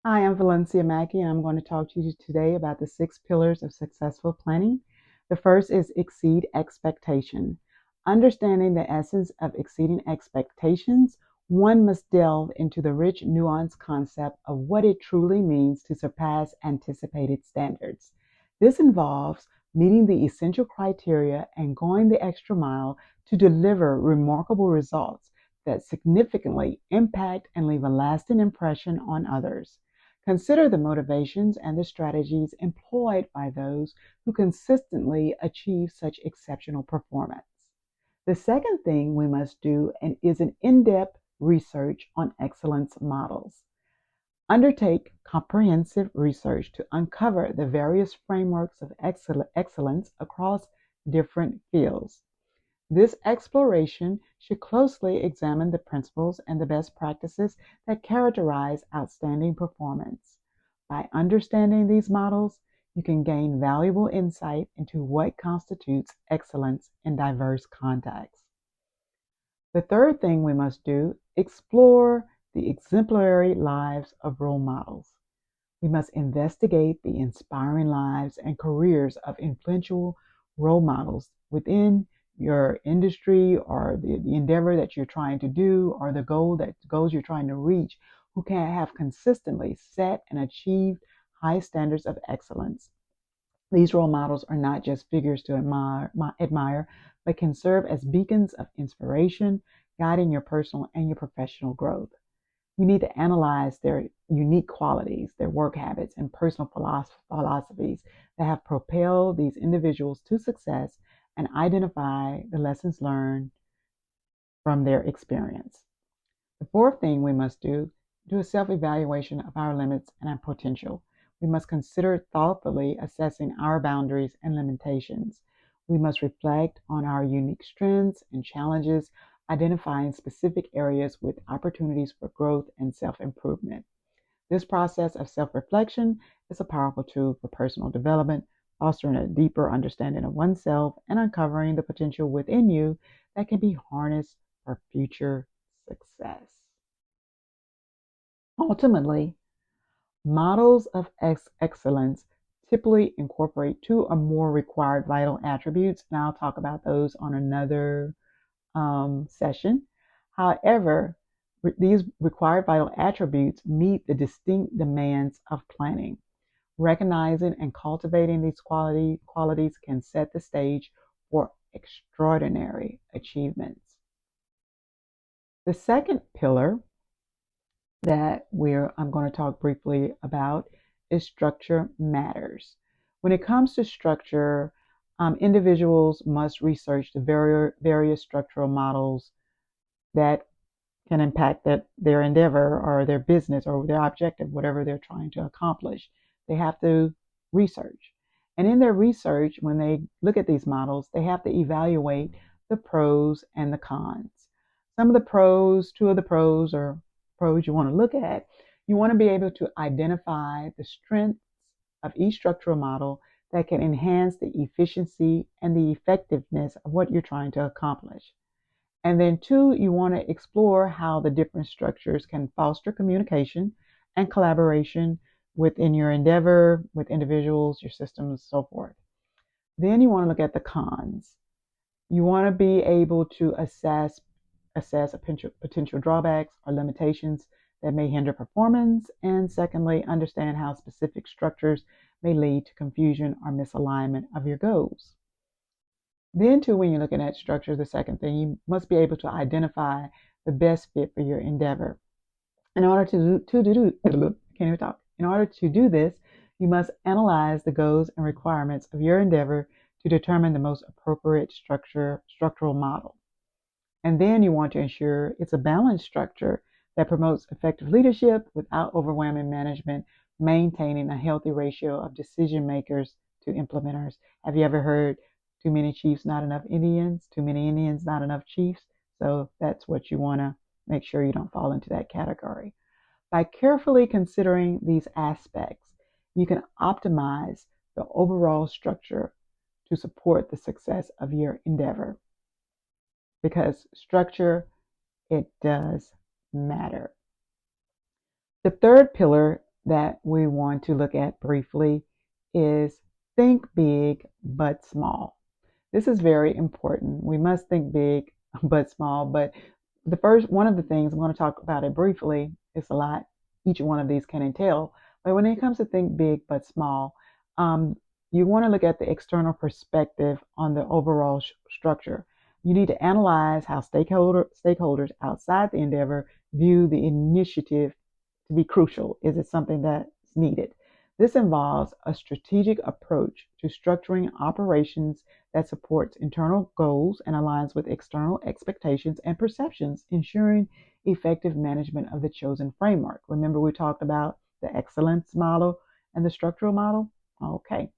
Hi, I'm Valencia Mackie, and I'm going to talk to you today about the 6 pillars of successful planning. The first is exceed expectation. Understanding the essence of exceeding expectations, one must delve into the rich, nuanced concept of what it truly means to surpass anticipated standards. This involves meeting the essential criteria and going the extra mile to deliver remarkable results that significantly impact and leave a lasting impression on others. Consider the motivations and the strategies employed by those who consistently achieve such exceptional performance. The second thing we must do is an in-depth research on excellence models. Undertake comprehensive research to uncover the various frameworks of excellence across different fields. This exploration should closely examine the principles and the best practices that characterize outstanding performance. By understanding these models, you can gain valuable insight into what constitutes excellence in diverse contexts. The third thing we must do, explore the exemplary lives of role models. We must investigate the inspiring lives and careers of influential role models within your industry or the endeavor that you're trying to do or the goals you're trying to reach, who can have consistently set and achieved high standards of excellence. These role models are not just figures to admire, but can serve as beacons of inspiration, guiding your personal and your professional growth. We need to analyze their unique qualities, their work habits, and personal philosophies that have propelled these individuals to success and identify the lessons learned from their experience. The fourth thing we must do a self-evaluation of our limits and our potential. We must consider thoughtfully assessing our boundaries and limitations. We must reflect on our unique strengths and challenges, identifying specific areas with opportunities for growth and self-improvement. This process of self-reflection is a powerful tool for personal development, fostering a deeper understanding of oneself and uncovering the potential within you that can be harnessed for future success. Ultimately, models of excellence typically incorporate 2 or more required vital attributes, and I'll talk about those on another session. However, these required vital attributes meet the distinct demands of planning. Recognizing and cultivating these qualities can set the stage for extraordinary achievements. The second pillar that I'm going to talk briefly about is structure matters. When it comes to structure, individuals must research the various structural models that can impact their endeavor or their business or their objective, whatever they're trying to accomplish. They have to research. And in their research, when they look at these models, they have to evaluate the pros and the cons. Some of the pros, 2 of the pros or pros you want to look at, you want to be able to identify the strengths of each structural model that can enhance the efficiency and the effectiveness of what you're trying to accomplish. And then 2, you want to explore how the different structures can foster communication and collaboration within your endeavor, with individuals, your systems, so forth. Then you want to look at the cons. You want to be able to assess potential drawbacks or limitations that may hinder performance. And secondly, understand how specific structures may lead to confusion or misalignment of your goals. Then too, when you're looking at structure, the second thing, you must be able to identify the best fit for your endeavor. In order to do this, you must analyze the goals and requirements of your endeavor to determine the most appropriate structural model. And then you want to ensure it's a balanced structure that promotes effective leadership without overwhelming management, maintaining a healthy ratio of decision makers to implementers. Have you ever heard too many chiefs, not enough Indians? Too many Indians, not enough chiefs? So that's what you want to make sure you don't fall into that category. By carefully considering these aspects, you can optimize the overall structure to support the success of your endeavor. Because structure It does matter. The third pillar that we want to look at briefly is think big but small. This is very important. We must think big but small. But the first one of the things I'm going to talk about it briefly. It's a lot each one of these can entail. But when it comes to think big but small, um, you want to look at the external perspective on the overall structure. You need to analyze how stakeholders outside the endeavor view the initiative to be crucial. Is it something that's needed? This involves a strategic approach to structuring operations that supports internal goals and aligns with external expectations and perceptions, ensuring effective management of the chosen framework. Remember, we talked about the excellence model and the structural model? Okay.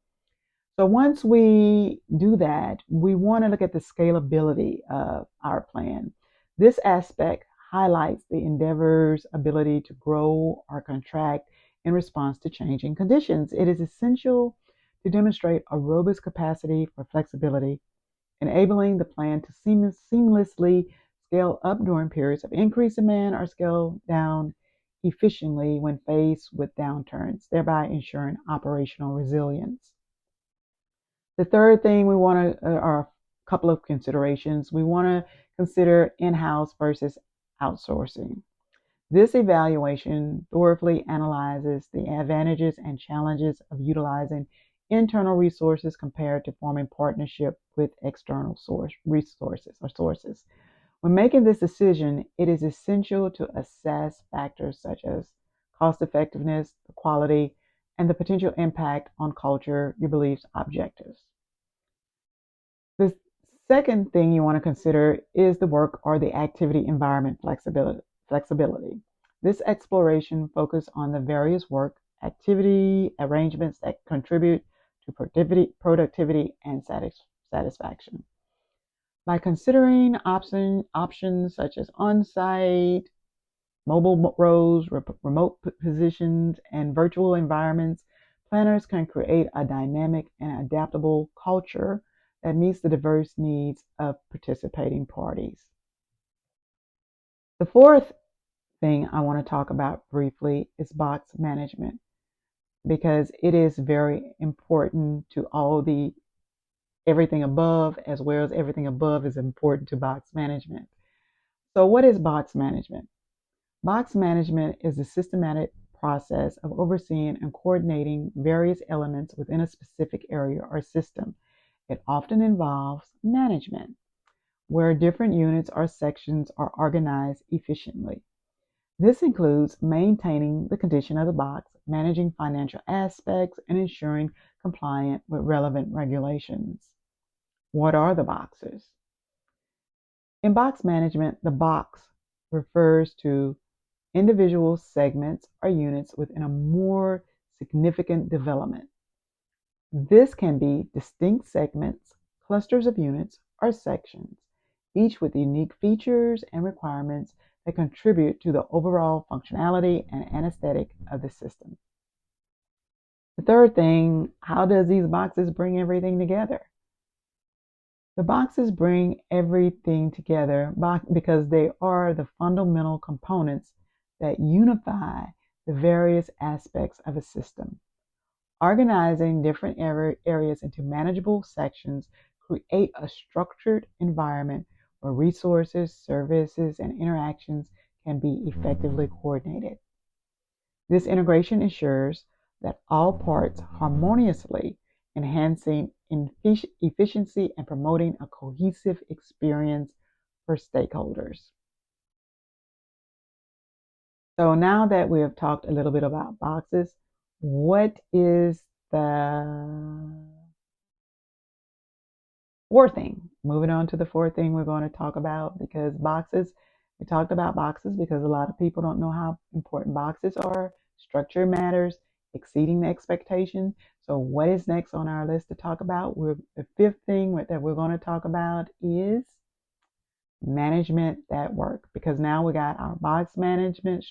So once we do that, we want to look at the scalability of our plan. This aspect highlights the endeavor's ability to grow or contract in response to changing conditions. It is essential to demonstrate a robust capacity for flexibility, enabling the plan to seamlessly scale up during periods of increased demand or scale down efficiently when faced with downturns, thereby ensuring operational resilience. The third thing we want to are a couple of considerations. We want to consider in-house versus outsourcing. This evaluation thoroughly analyzes the advantages and challenges of utilizing internal resources compared to forming partnership with external sources. When making this decision, it is essential to assess factors such as cost effectiveness, the quality, and the potential impact on culture, your beliefs, objectives. The second thing you want to consider is the work or the activity environment flexibility. This exploration focuses on the various work activity arrangements that contribute to productivity and satisfaction. By considering options such as on-site, mobile roles, remote positions, and virtual environments, planners can create a dynamic and adaptable culture that meets the diverse needs of participating parties. The fourth thing I want to talk about briefly is box management because it is very important to all the everything above as well as everything above is important to box management. So what is box management? Box management is a systematic process of overseeing and coordinating various elements within a specific area or system. It often involves management, where different units or sections are organized efficiently. This includes maintaining the condition of the box, managing financial aspects, and ensuring compliance with relevant regulations. What are the boxes? In box management, the box refers to individual segments or units within a more significant development. This can be distinct segments, clusters of units, or sections, each with unique features and requirements that contribute to the overall functionality and aesthetic of the system. The third thing, how does these boxes bring everything together? The boxes bring everything together because they are the fundamental components that unify the various aspects of a system. Organizing different areas into manageable sections create a structured environment where resources, services, and interactions can be effectively coordinated. This integration ensures that all parts harmoniously enhancing efficiency and promoting a cohesive experience for stakeholders. So now that we have talked a little bit about boxes, what is the fourth thing? Moving on to the fourth thing we're going to talk about because boxes, we talked about boxes because a lot of people don't know how important boxes are. Structure matters, exceeding the expectation. So what is next on our list to talk about? The fifth thing that we're going to talk about is management that work because now we got our box management,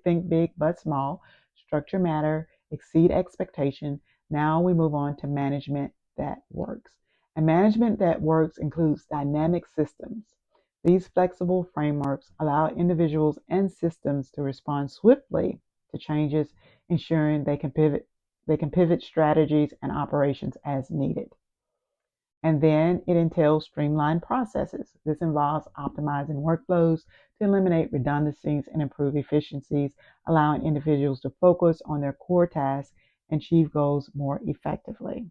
think big but small, structure matter, exceed expectation. Now we move on to management that works. And management that works includes dynamic systems. These flexible frameworks allow individuals and systems to respond swiftly to changes, ensuring they can pivot strategies and operations as needed. And then it entails streamlined processes. This involves optimizing workflows to eliminate redundancies and improve efficiencies, allowing individuals to focus on their core tasks and achieve goals more effectively.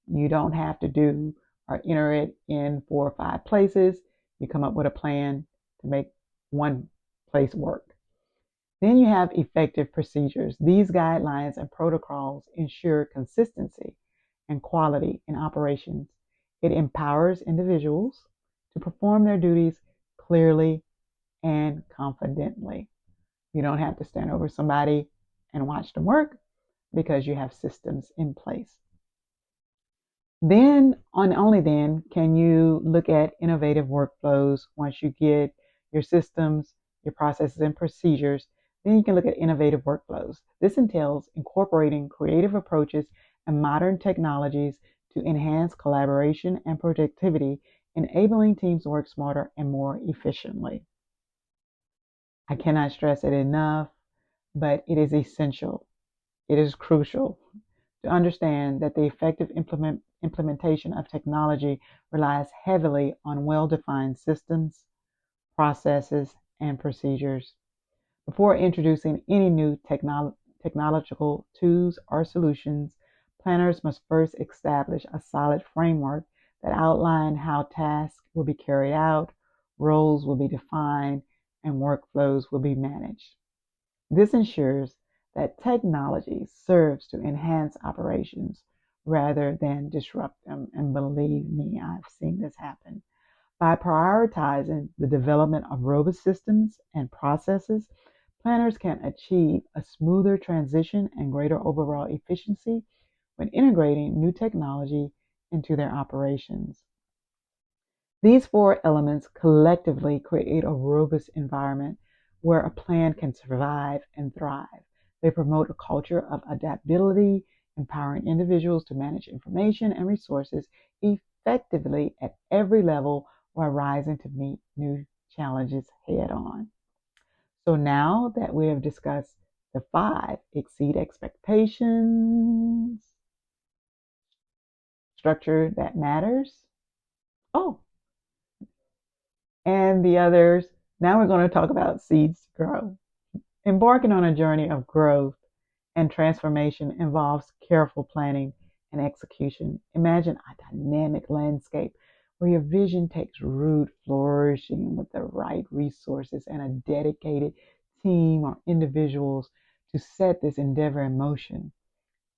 You don't have to do or enter it in 4 or 5 places. You come up with a plan to make one place work. Then you have effective procedures. These guidelines and protocols ensure consistency and quality in operations. It empowers individuals to perform their duties clearly and confidently. You don't have to stand over somebody and watch them work because you have systems in place. Then, on only then, can you look at innovative workflows. Once you get your systems, your processes, and procedures, then you can look at innovative workflows. This entails incorporating creative approaches and modern technologies to enhance collaboration and productivity, enabling teams to work smarter and more efficiently. I cannot stress it enough, but it is essential. It is crucial to understand that the effective implementation of technology relies heavily on well-defined systems, processes, and procedures. Before introducing any new technological tools or solutions, planners must first establish a solid framework that outlines how tasks will be carried out, roles will be defined, and workflows will be managed. This ensures that technology serves to enhance operations rather than disrupt them. And believe me, I've seen this happen. By prioritizing the development of robust systems and processes, planners can achieve a smoother transition and greater overall efficiency when integrating new technology into their operations. These 4 elements collectively create a robust environment where a plan can survive and thrive. They promote a culture of adaptability, empowering individuals to manage information and resources effectively at every level while rising to meet new challenges head on. So now that we have discussed the 5 exceed expectations, structure that matters. Oh, and the others. Now we're going to talk about seeds to grow. Embarking on a journey of growth and transformation involves careful planning and execution. Imagine a dynamic landscape where your vision takes root, flourishing with the right resources and a dedicated team or individuals to set this endeavor in motion.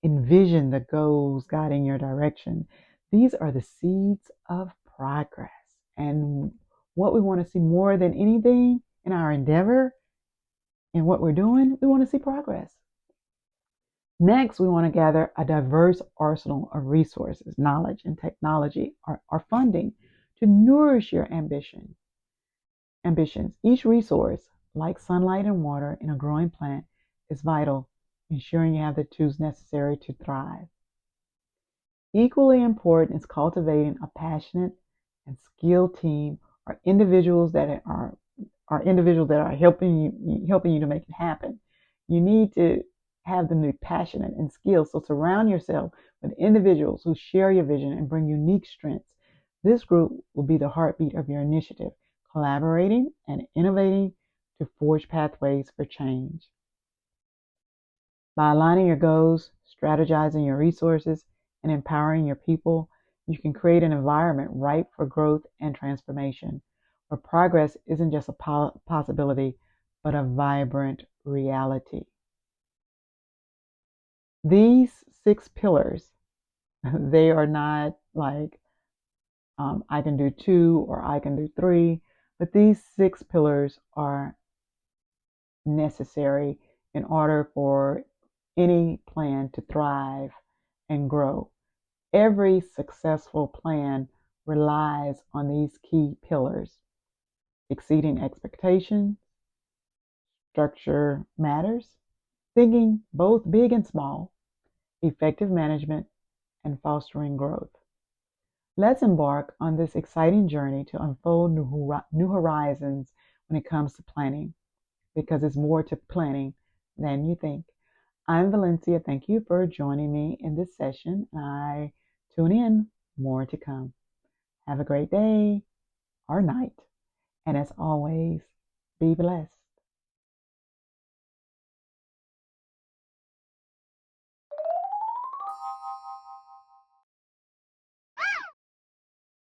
Envision the goals guiding your direction. These are the seeds of progress. And what we want to see more than anything in our endeavor and what we're doing, we want to see progress. Next, we want to gather a diverse arsenal of resources, knowledge, and technology or funding to nourish your ambitions. Each resource, like sunlight and water in a growing plant, is vital, ensuring you have the tools necessary to thrive. Equally important is cultivating a passionate and skilled team or individuals that are helping you to make it happen. You need to have them be passionate and skilled. So surround yourself with individuals who share your vision and bring unique strengths. This group will be the heartbeat of your initiative, collaborating and innovating to forge pathways for change. By aligning your goals, strategizing your resources, and empowering your people, you can create an environment ripe for growth and transformation, where progress isn't just a possibility, but a vibrant reality. These 6 pillars, they are not like I can do 2 or I can do 3, but these 6 pillars are necessary in order for any plan to thrive and grow. Every successful plan relies on these key pillars: exceeding expectations, structure matters, thinking both big and small, effective management, and fostering growth. Let's embark on this exciting journey to unfold new horizons when it comes to planning, because it's more to planning than you think. I'm Valencia. Thank you for joining me in this session. I tune in, more to come. Have a great day or night. And as always, be blessed.